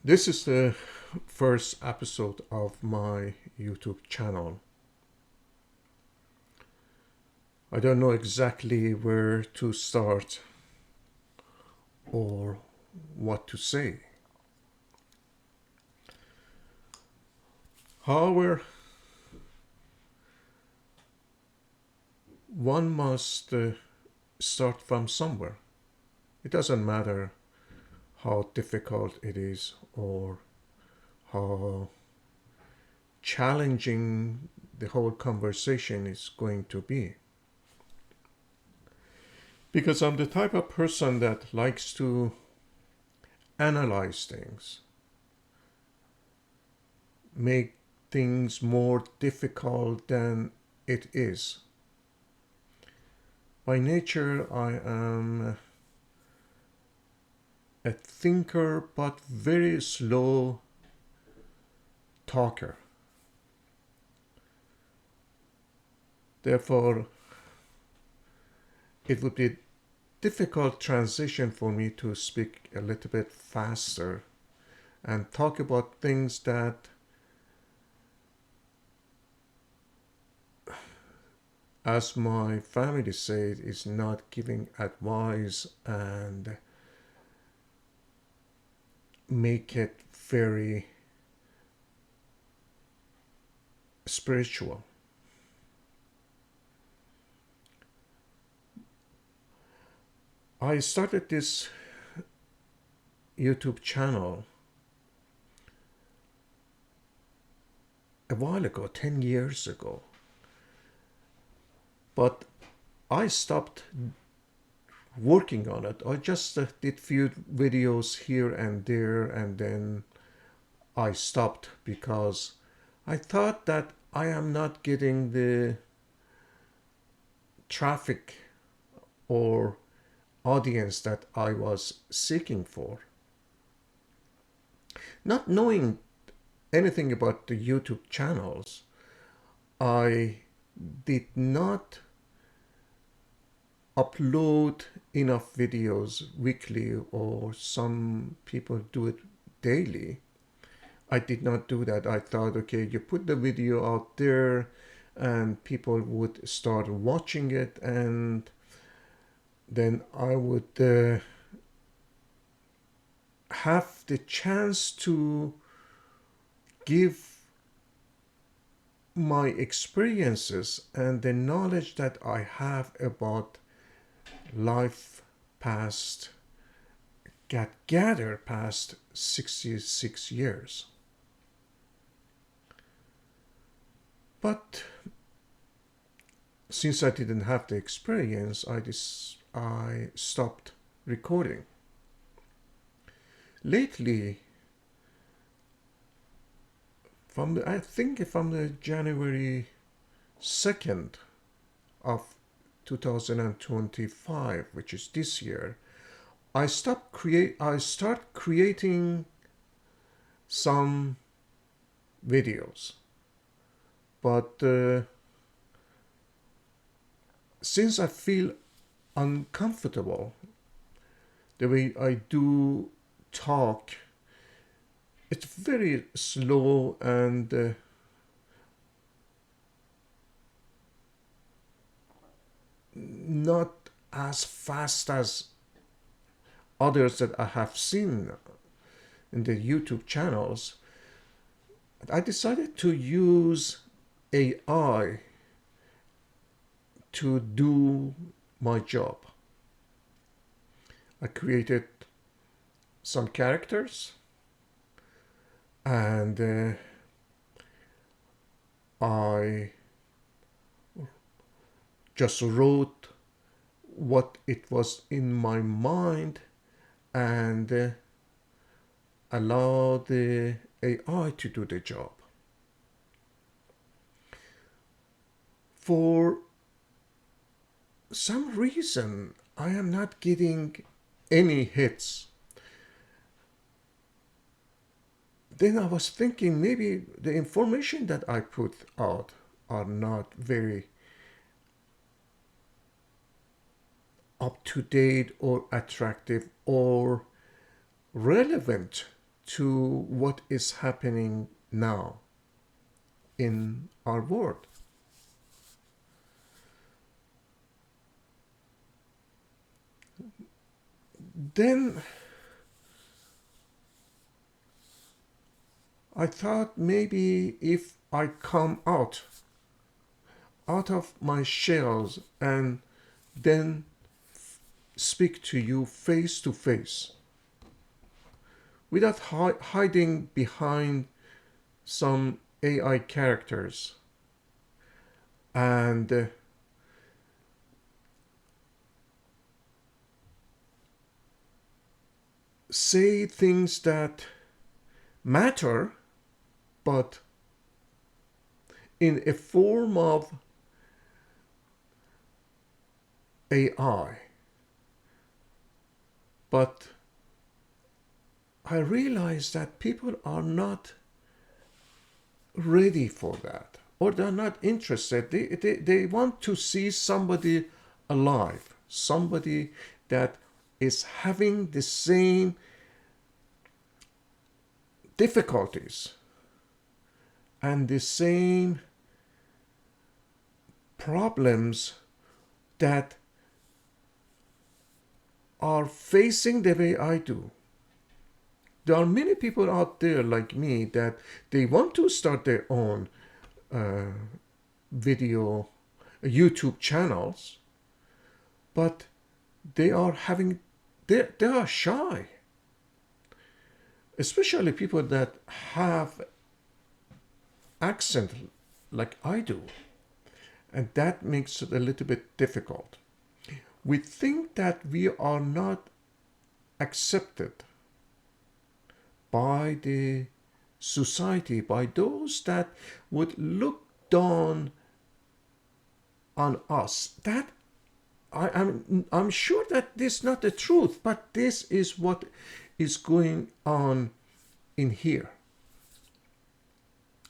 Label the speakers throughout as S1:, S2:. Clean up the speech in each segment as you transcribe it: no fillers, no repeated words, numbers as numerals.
S1: This is the first episode of my YouTube channel. I don't know exactly where to start or what to say. However, one must start from somewhere. It doesn't matter how difficult it is or how challenging the whole conversation is going to be. Because I'm the type of person that likes to analyze things, make things more difficult than it is. By nature, I am a thinker but very slow talker. Therefore, it would be a difficult transition for me to speak a little bit faster and talk about things that, as my family said, is not giving advice and make it very spiritual. I started this YouTube channel a while ago, 10 years ago. But I stopped working on it. I just did few videos here and there, and then I stopped because I thought that I am not getting the traffic or audience that I was seeking for. Not knowing anything about the YouTube channels, I did not upload enough videos weekly, or some people do it daily. I did not do that. I thought, okay, you put the video out there and people would start watching it, and then I would have the chance to give my experiences and the knowledge that I have about life past, got gathered past 66 years. But since I didn't have the experience, I stopped recording. Lately, I think from the January 2nd of 2025, which is this year, I start creating some videos. But since I feel uncomfortable the way I do talk, it's very slow and not as fast as others that I have seen in the YouTube channels. I decided to use AI to do my job. I created some characters, and I just wrote what it was in my mind and allow the AI to do the job. For some reason, I am not getting any hits. Then I was thinking maybe the information that I put out are not very up to date or attractive or relevant to what is happening now in our world. Then I thought maybe if I come out of my shells and then speak to you face to face without hiding behind some AI characters and say things that matter, but in a form of AI. But I realize that people are not ready for that, or they're not interested. They want to see somebody alive, somebody that is having the same difficulties and the same problems that are facing the way I do. There are many people out there like me that they want to start their own video YouTube channels, but they are shy, especially people that have accent like I do, and that makes it a little bit difficult. We think that we are not accepted by the society, by those that would look down on us. That I'm sure that this is not the truth, but this is what is going on in here.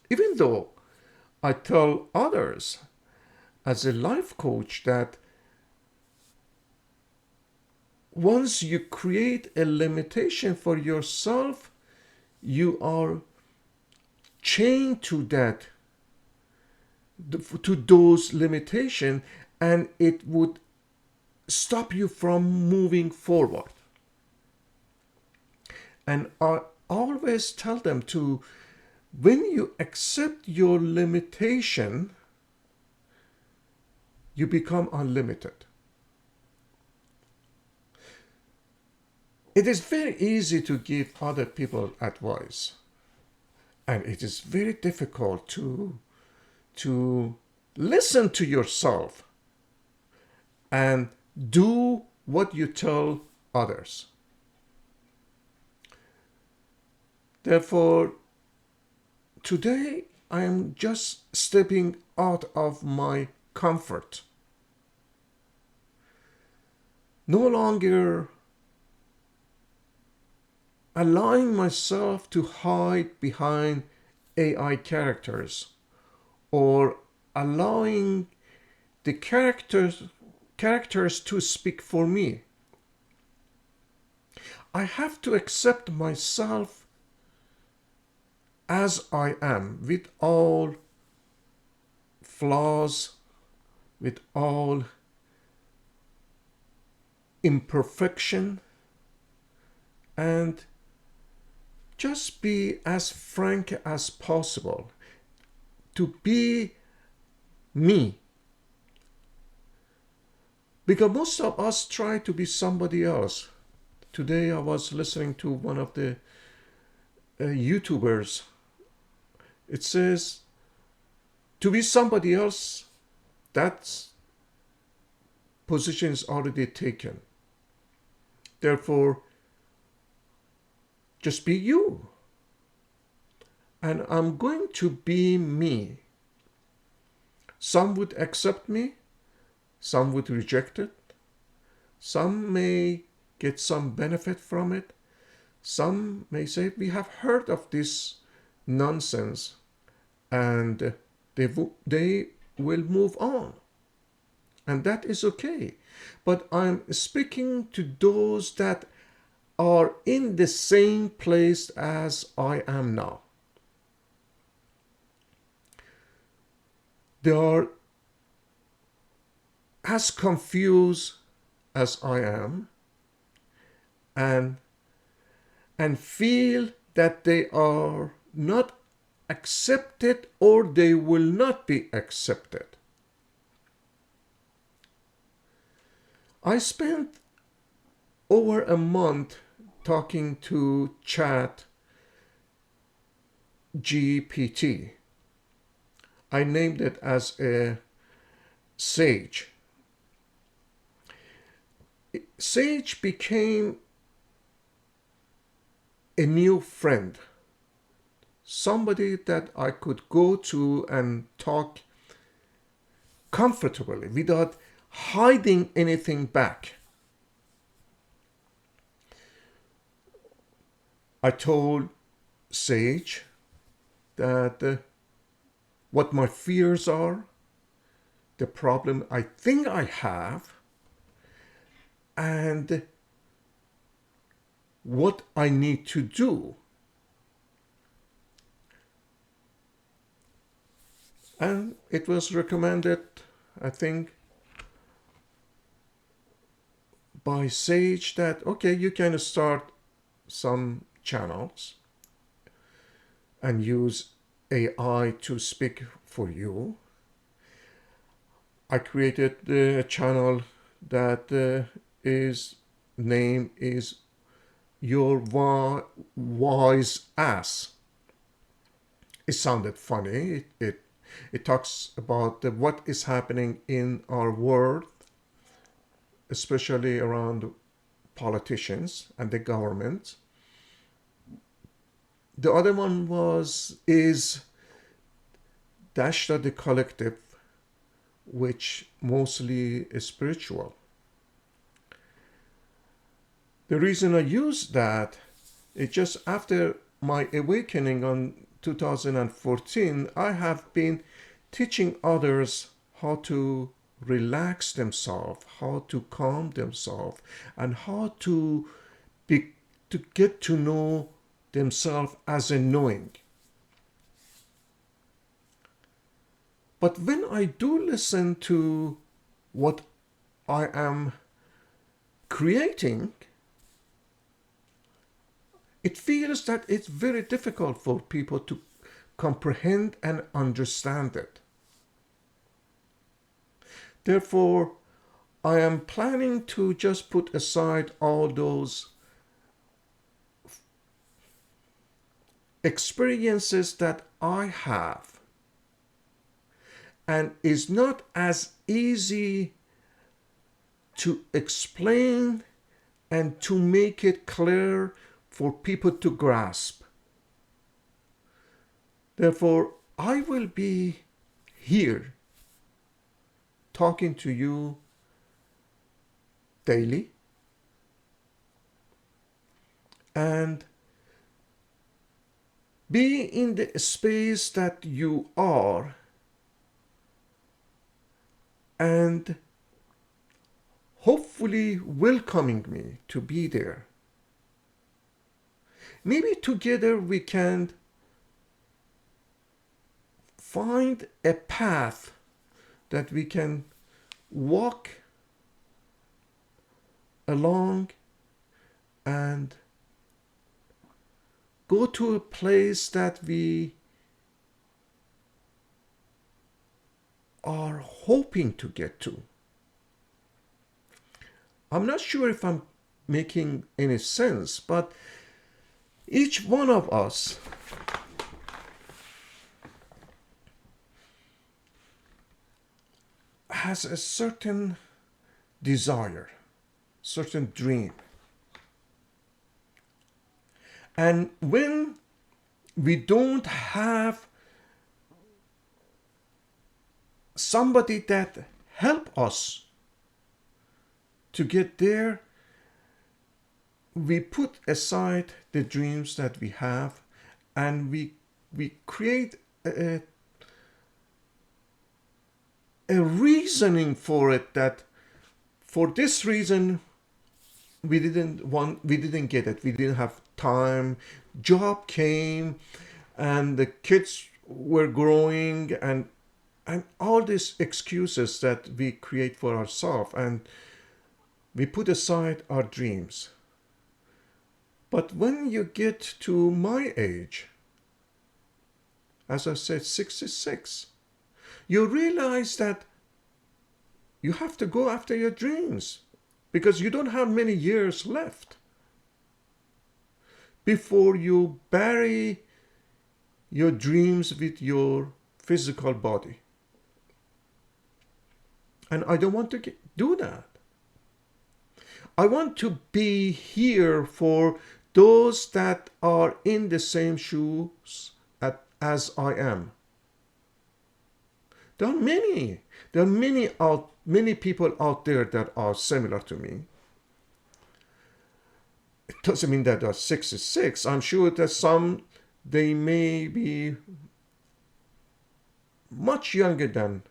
S1: Even though I tell others as a life coach that once you create a limitation for yourself, you are chained to those limitations, and it would stop you from moving forward. And I always tell them to, when you accept your limitation, you become unlimited. It is very easy to give other people advice, and it is very difficult to listen to yourself and do what you tell others. Therefore, today I am just stepping out of my comfort. No longer allowing myself to hide behind AI characters, or allowing the characters to speak for me. I have to accept myself as I am, with all flaws, with all imperfection, and just be as frank as possible, to be me. Because most of us try to be somebody else. Today I was listening to one of the YouTubers. It says, to be somebody else, that position is already taken. Therefore, just be you. And I'm going to be me. Some would accept me, some would reject it, some may get some benefit from it, some may say, we have heard of this nonsense, and they will move on. And that is okay. But I'm speaking to those that are in the same place as I am now. They are as confused as I am, and feel that they are not accepted or they will not be accepted. I spent over a month talking to Chat GPT. I named it as a sage. Sage became a new friend, somebody that I could go to and talk comfortably without hiding anything back. I told Sage that what my fears are, the problem I think I have, and what I need to do. And it was recommended, I think, by Sage that, okay, you can start some channels and use AI to speak for you. I created a channel that is name is Your Wise Ass. It sounded funny. It talks about what is happening in our world, especially around politicians and the government. The other one is Dashta the Collective, which mostly is spiritual. The reason I use that is just after my awakening on 2014, I have been teaching others how to relax themselves, how to calm themselves, and how to get to know themselves as a knowing. But when I do listen to what I am creating, it feels that it's very difficult for people to comprehend and understand it. Therefore, I am planning to just put aside all those experiences that I have, and is not as easy to explain and to make it clear for people to grasp. Therefore, I will be here talking to you daily, and be in the space that you are, and hopefully welcoming me to be there. Maybe together we can find a path that we can walk along and go to a place that we are hoping to get to. I'm not sure if I'm making any sense, but each one of us has a certain desire, certain dream. And when we don't have somebody that help us to get there, we put aside the dreams that we have, and we create a reasoning for it, that for this reason we didn't get it. We didn't have time. Job came, and the kids were growing, and all these excuses that we create for ourselves, and we put aside our dreams. But when you get to my age, as I said, 66, you realize that you have to go after your dreams because you don't have many years left before you bury your dreams with your physical body. And I don't want to do that. I want to be here for those that are in the same shoes as I am. There are many. There are many people out there that are similar to me. It doesn't mean that they're 66. I'm sure that some, they may be much younger than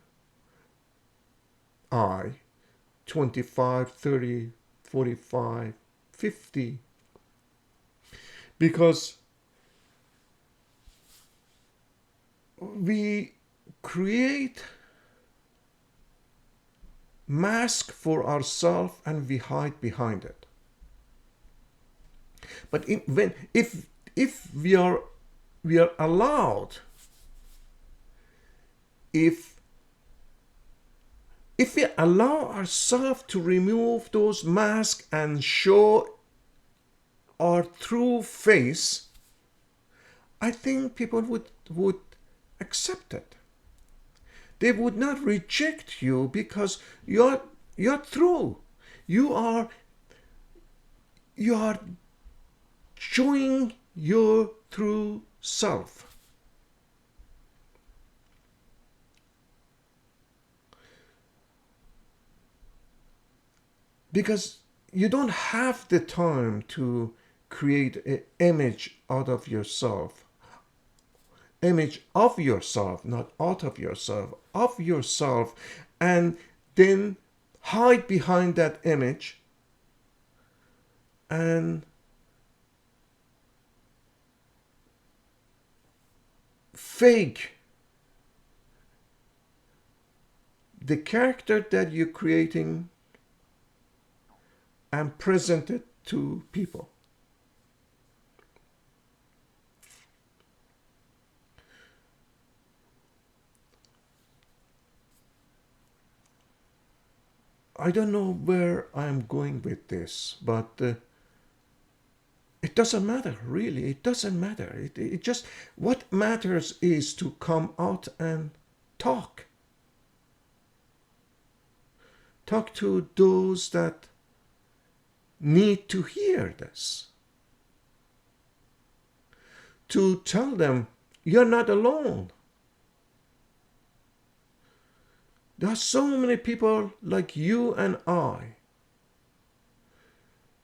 S1: I, 25, 30, 45, 50. Because we create mask for ourselves and we hide behind it. But if we are allowed, if we allow ourselves to remove those masks and show our true face, I think people would accept it. They would not reject you because you're true. You are showing your true self. Because you don't have the time to create an image out of yourself. Image of yourself, not out of yourself, of yourself, and then hide behind that image and fake the character that you're creating and present it to people. I don't know where I'm going with this, but it doesn't matter, really. It doesn't matter. It just, what matters is to come out and talk. Talk to those that need to hear this. To tell them, you're not alone. There are so many people like you and I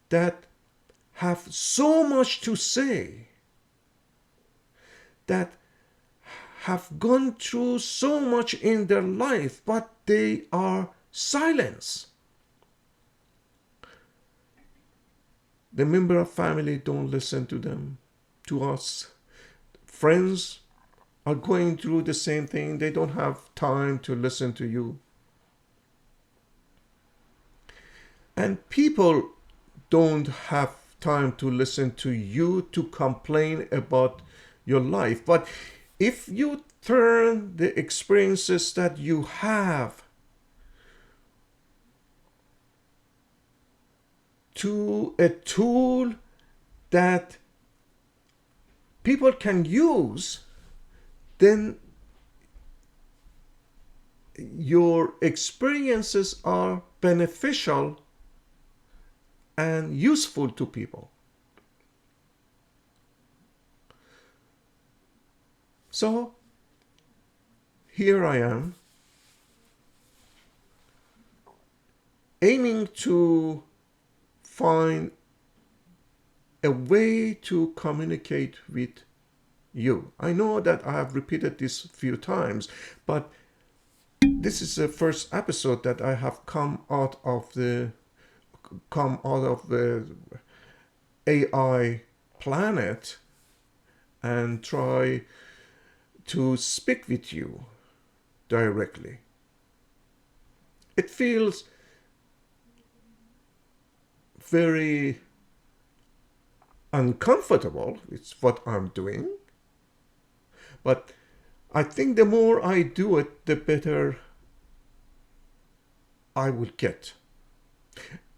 S1: that have so much to say, that have gone through so much in their life, but they are silenced. The member of family don't listen to them, to us. Friends are going through the same thing. They don't have time to listen to you. And people don't have time to listen to you to complain about your life. But if you turn the experiences that you have to a tool that people can use, then your experiences are beneficial and useful to people. So here I am, aiming to find a way to communicate with you. I know that I have repeated this a few times, but this is the first episode that I have come out of come out of the AI planet and try to speak with you directly. It feels very uncomfortable. It's what I'm doing. But I think the more I do it, the better I will get.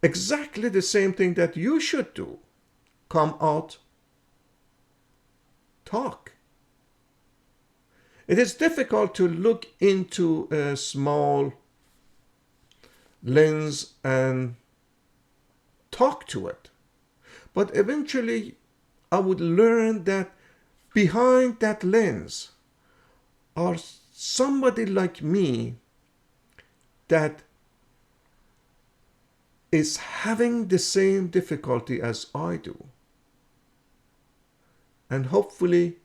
S1: Exactly the same thing that you should do. Come out, talk. It is difficult to look into a small lens and talk to it. But eventually, I would learn that behind that lens are somebody like me that is having the same difficulty as I do. And hopefully,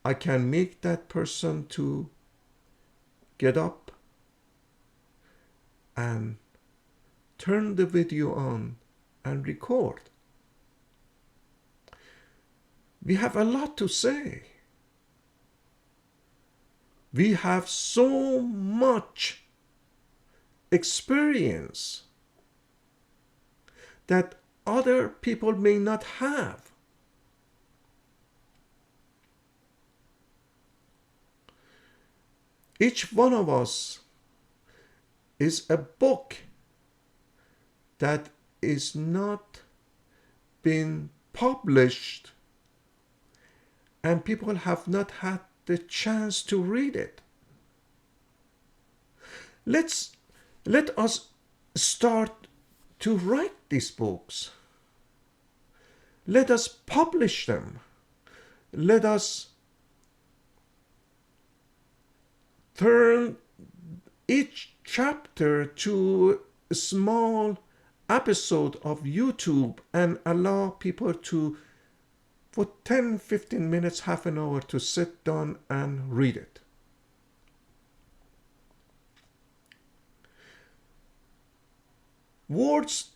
S1: I can make that person to get up and turn the video on and record. We have a lot to say. We have so much experience that other people may not have. Each one of us is a book that is not been published and people have not had the chance to read it. Let us start to write these books. Let us publish them. Let us turn each chapter to a small episode of YouTube and allow people to, for 10, 15 minutes, half an hour, to sit down and read it. Words,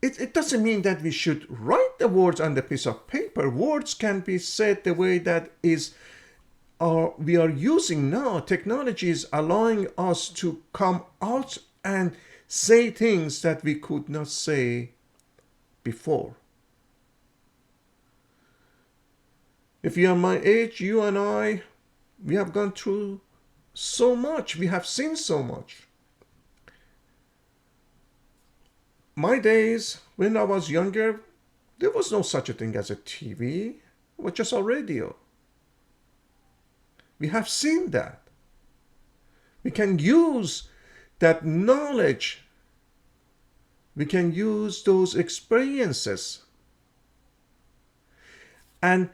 S1: it doesn't mean that we should write the words on the piece of paper. Words can be said the way that we are using now. Technology is allowing us to come out and say things that we could not say before. If you are my age, you and I, we have gone through so much. We have seen so much. My days, when I was younger, there was no such a thing as a TV. It was just a radio. We have seen that. We can use that knowledge. We can use those experiences and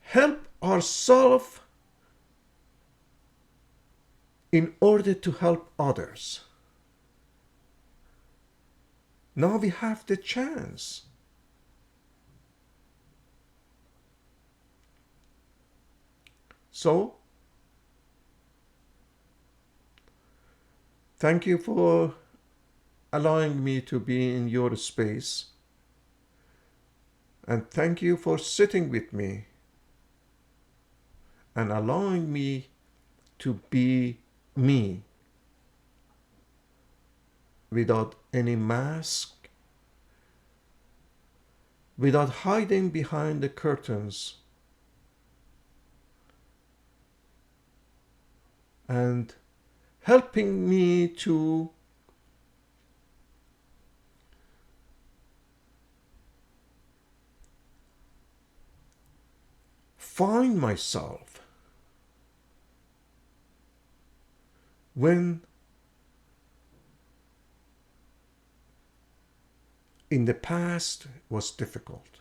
S1: help ourselves in order to help others. Now we have the chance. So, thank you for allowing me to be in your space. And thank you for sitting with me and allowing me to be me without any mask, without hiding behind the curtains, and helping me to find myself when in the past was difficult.